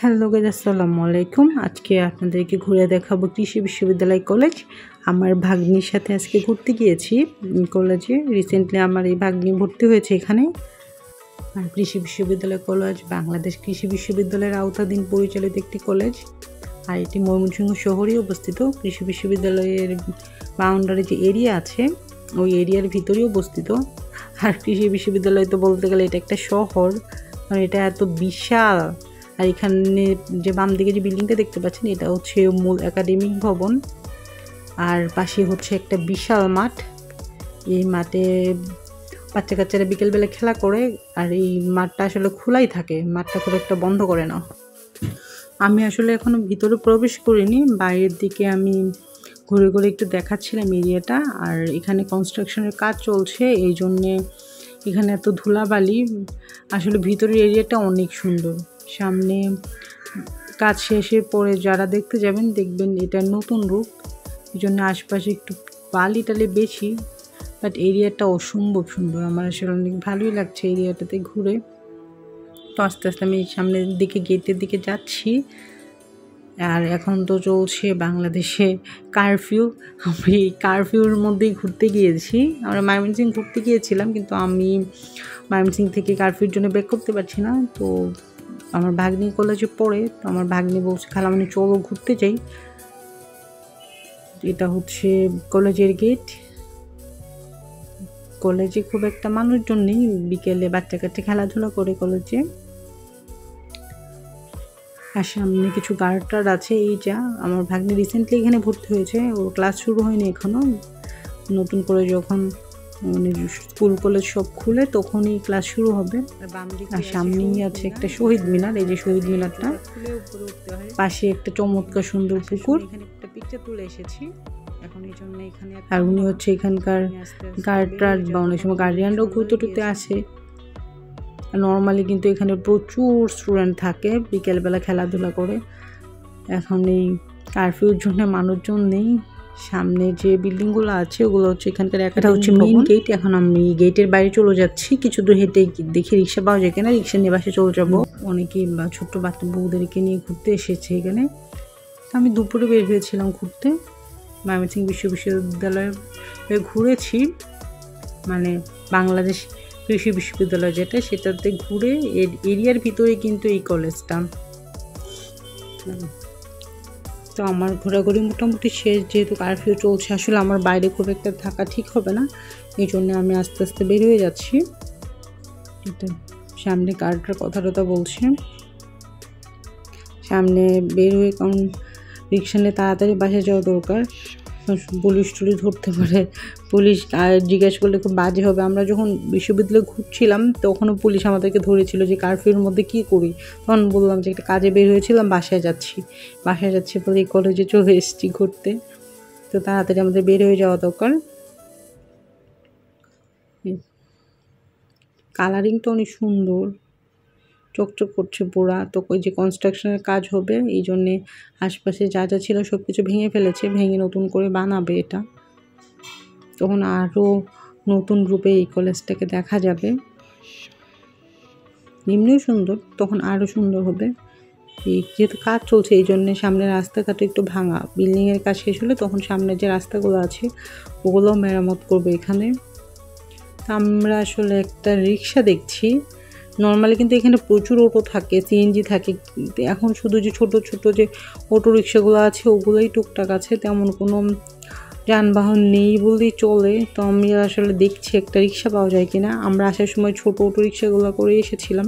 Hello guys, আসসালামু আলাইকুম। আজকে আপনাদেরকে ঘুরে দেখাবো কৃষি বিশ্ববিদ্যালয় কলেজ। আমার ভাগ্নির সাথে আজকে ঘুরতে গিয়েছি কলেজে। রিসেন্টলি আমার এই ভাগ্নি ভর্তি হয়েছে এখানে। আর কৃষি বিশ্ববিদ্যালয় কলেজ বাংলাদেশ কৃষি বিশ্ববিদ্যালয়ের আওতাধীন পরিচালিত একটি কলেজ। আর এটি ময়মনসিংহ শহরে অবস্থিত। কৃষি বিশ্ববিদ্যালয়ের বাউন্ডারি যে এরিয়া আছে ওই এরিয়ার ভিতরেই অবস্থিত। আর কৃষি বিশ্ববিদ্যালয় তো বলতে গেলে এটা একটা শহর, মানে এটা এত বিশাল। আর এখানে যে বাম দিকে যে বিল্ডিংটা দেখতে পাচ্ছেন এটা হচ্ছে মূল একাডেমিক ভবন। আর পাশে হচ্ছে একটা বিশাল মাঠ। এই মাঠে বাচ্চা কাচ্চারা বিকেলবেলা খেলা করে। আর এই মাঠটা আসলে খোলাই থাকে, মাঠটা খুব একটা বন্ধ করে না। আমি আসলে এখনো ভিতরে প্রবেশ করিনি, বাইরের দিকে আমি ঘুরে ঘুরে একটু দেখাচ্ছিলাম এরিয়াটা। আর এখানে কনস্ট্রাকশনের কাজ চলছে, এই জন্যে এখানে এত ধুলাবালি। আসলে ভিতরের এরিয়াটা অনেক সুন্দর। সামনে কাজ শেষে পরে যারা দেখতে যাবেন দেখবেন এটা নতুন রূপ, এই জন্য আশপাশে একটু বালি টালি বেশি, বাট এরিয়াটা অসম্ভব সুন্দর। আমার আসলে অনেক ভালোই লাগছে এরিয়াটাতে ঘুরে। তো আস্তে আস্তে আমি সামনের দিকে গেটের দিকে যাচ্ছি। আর এখন তো চলছে বাংলাদেশে কারফিউ। আমি কারফিউর মধ্যেই ঘুরতে গিয়েছি। আমরা ময়মনসিংহ ঘুরতে গিয়েছিলাম, কিন্তু আমি ময়মনসিংহ থেকে কারফিউর জন্য ব্যাক করতে পারছি না। তো আমার ভাগ্নি কলেজে পড়ে, তো আমার ভাগ্নি বলছে খালামণি চলো ঘুরতে যাই। এটা হচ্ছে কলেজের গেট। কলেজে খুব একটা মানুষজন নেই, বিকেলে বাচ্চা কাচ্চা খেলাধুলা করে কলেজে। আর সামনে কিছু গার্ডটার আছে। এই যা আমার ভাগ্নি রিসেন্টলি এখানে ভর্তি হয়েছে, ওর ক্লাস শুরু হয়নি এখনও। নতুন করে যখন মানে স্কুল কলেজ সব খুলে তখনই ক্লাস শুরু হবে। আর সামনেই আছে একটা শহীদ মিনার, এই যে শহীদ মিনারটা, পাশে একটা চমৎকার সুন্দর পুকুর। এখানে একটা পিকচার তুলে এসেছি এখন, এই জন্য এখানে। আর উনি হচ্ছে এখানকার গার্ডটার বা অনেক সময় গার্ডিয়ানরাও ঘুরতে টুরতে আসে। নর্মালি কিন্তু এখানে প্রচুর স্টুডেন্ট থাকে, বিকেলবেলা খেলাধুলা করে। এখন এই কারফিউর জন্য মানুষজন নেই। সামনে যে বিল্ডিংগুলো আছে ওগুলো হচ্ছে এখানকার একটা হচ্ছে মেইন গেট। এখন আমি গেটের বাইরে চলে যাচ্ছি, কিছু দূর হেঁটে দেখি রিক্সা পাওয়া যায় কিনা, রিক্সা নিয়ে বাসে চলে যাবো। অনেকেই ছোট্ট বাচ্চা বউদেরকে নিয়ে ঘুরতে এসেছে এখানে। আমি দুপুরে বের হয়েছিলাম ঘুরতে, ময়মনসিংহ বিশ্ববিদ্যালয়ে ঘুরেছি, মানে বাংলাদেশ কৃষি বিশ্ববিদ্যালয় যেটা, সেটাতে ঘুরে এরিয়ার ভিতরে কিন্তু এই কলেজটা। তো আমার ঘোরাঘুরি মোটামুটি শেষ, যেহেতু কারফিউ চলছে। আসলে আমার বাইরে খুব একটা থাকা ঠিক হবে না, এই জন্য আমি আস্তে আস্তে বের হয়ে যাচ্ছি। এটা সামনে গার্ডটার কথা টথা বলছে, সামনে বের হয়ে, কারণ রিক্সা নিয়ে তাড়াতাড়ি বাসে যাওয়া দরকার। পুলিশ টুলিশ ধরতে পারে, পুলিশ জিজ্ঞেস করলে খুব বাজে হবে। আমরা যখন বিশ্ববিদ্যালয়ে ঘুরছিলাম তখনও পুলিশ আমাদেরকে ধরেছিল যে কারফিউর মধ্যে কী করি। তখন বললাম যে একটা কাজে বের হয়েছিলাম, বাসায় যাচ্ছি বলে এই কলেজে চলে এসেছি ঘুরতে। তো তাড়াতাড়ি আমাদের বের হয়ে যাওয়া দরকার। কালারিংটা অনেক সুন্দর, চকচক করছে পুরা। তো ওই যে কনস্ট্রাকশনের কাজ হবে, এই জন্যে আশপাশে যা যা ছিল সব কিছু ভেঙে ফেলেছে, ভেঙে নতুন করে বানাবে এটা। তখন আরও নতুন রূপে এই কলেজটাকে দেখা যাবে। এমনিও সুন্দর, তখন আরও সুন্দর হবে। এই যেহেতু কাজ চলছে এই জন্যে সামনের রাস্তাঘাট একটু ভাঙা। বিল্ডিংয়ের কাজ শেষ হলে তখন সামনে যে রাস্তাগুলো আছে ওগুলোও মেরামত করবে এখানে। তা আমরা আসলে একটা রিক্সা দেখছি। নর্মালি কিন্তু এখানে প্রচুর অটো থাকে, সিএনজি থাকে। এখন শুধু যে ছোট ছোট যে অটো রিক্সাগুলো আছে ওগুলোই টুকটাক আছে, তেমন কোনো যানবাহন নেই বললেই চলে। তো আমি আসলে দেখছি একটা রিক্সা পাওয়া যায় কিনা। আমরা আসার সময় ছোট অটো রিক্সাগুলো করে এসেছিলাম,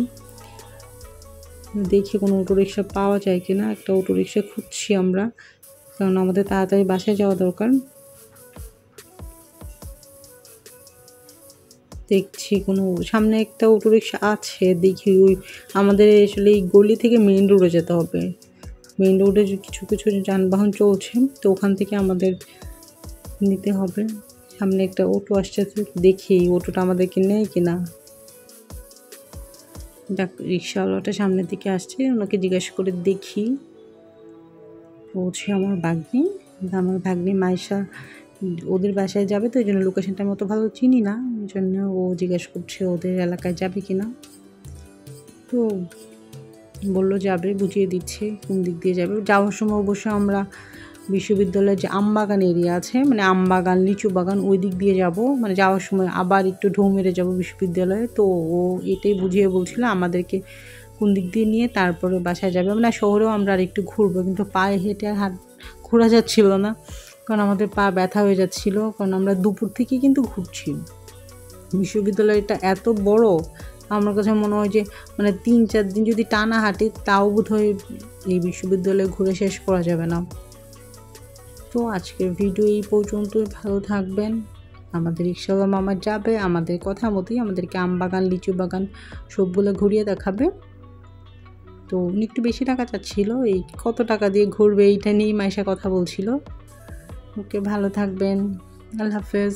দেখি কোনো অটো রিক্সা পাওয়া যায় কিনা। একটা অটো রিক্সা খুঁজছি আমরা, কারণ আমাদের তাড়াতাড়ি বাসায় যাওয়া দরকার। দেখছি কোনো সামনে একটা অটো রিক্সা আছে, দেখি। ওই আমাদের আসলে এই গলি থেকে মেইন রোডে যেতে হবে। মেইন রোডে কিছু কিছু যানবাহন চলছে, তো ওখান থেকে আমাদের নিতে হবে। সামনে একটা অটো আসছে, দেখি অটোটা আমাদেরকে নেয় কিনা। রিক্সাওয়ালাটা সামনের দিকে আসছে, ওনাকে জিজ্ঞাসা করে দেখি। বলছে আমার ভাগ্নি মাইশা ওদের বাসায় যাবে, তো এই জন্য লোকেশনটা আমি অত ভালো চিনি না, এই জন্য ও জিজ্ঞেস করছে ওদের এলাকায় যাবে কিনা। তো বললো যাবে, বুঝিয়ে দিচ্ছে কোন দিক দিয়ে যাবে। যাওয়ার সময় অবশ্য আমরা বিশ্ববিদ্যালয়ের যে আমবাগান এরিয়া আছে, মানে আমবাগান, লিচু বাগান, ওই দিক দিয়ে যাব। মানে যাওয়ার সময় আবার একটু ঢৌ মেরে যাব বিশ্ববিদ্যালয়ে। তো ও এটাই বুঝিয়ে বলছিল আমাদেরকে কোন দিক দিয়ে নিয়ে তারপরে বাসায় যাবে। মানে শহরেও আমরা আর একটু ঘুরবো, কিন্তু পায়ে হেঁটে আর ঘোরা যাচ্ছিল না, কারণ আমাদের পা ব্যথা হয়ে যাচ্ছিল, কারণ আমরা দুপুর থেকে কিন্তু ঘুরছি। বিশ্ববিদ্যালয়টা এত বড়, আমার কাছে মনে হয় যে মানে 3-4 দিন যদি টানা হাঁটি তাও বোধহয় এই বিশ্ববিদ্যালয়ে ঘুরে শেষ করা যাবে না। তো আজকের ভিডিও এই পর্যন্তই। ভালো থাকবেন। আমাদের রিক্সাওয়ালা মামা যাবে আমাদের কথা মতোই, আমাদেরকে আম বাগান, লিচু বাগান সবগুলো ঘুরিয়ে দেখাবে। তো উনি একটু বেশি টাকা চাচ্ছিল, এই কত টাকা দিয়ে ঘুরবে এইটা নিয়েই মাইশা কথা বলছিল। ওকে, ভালো থাকবেন। আল্লাহ হাফেজ।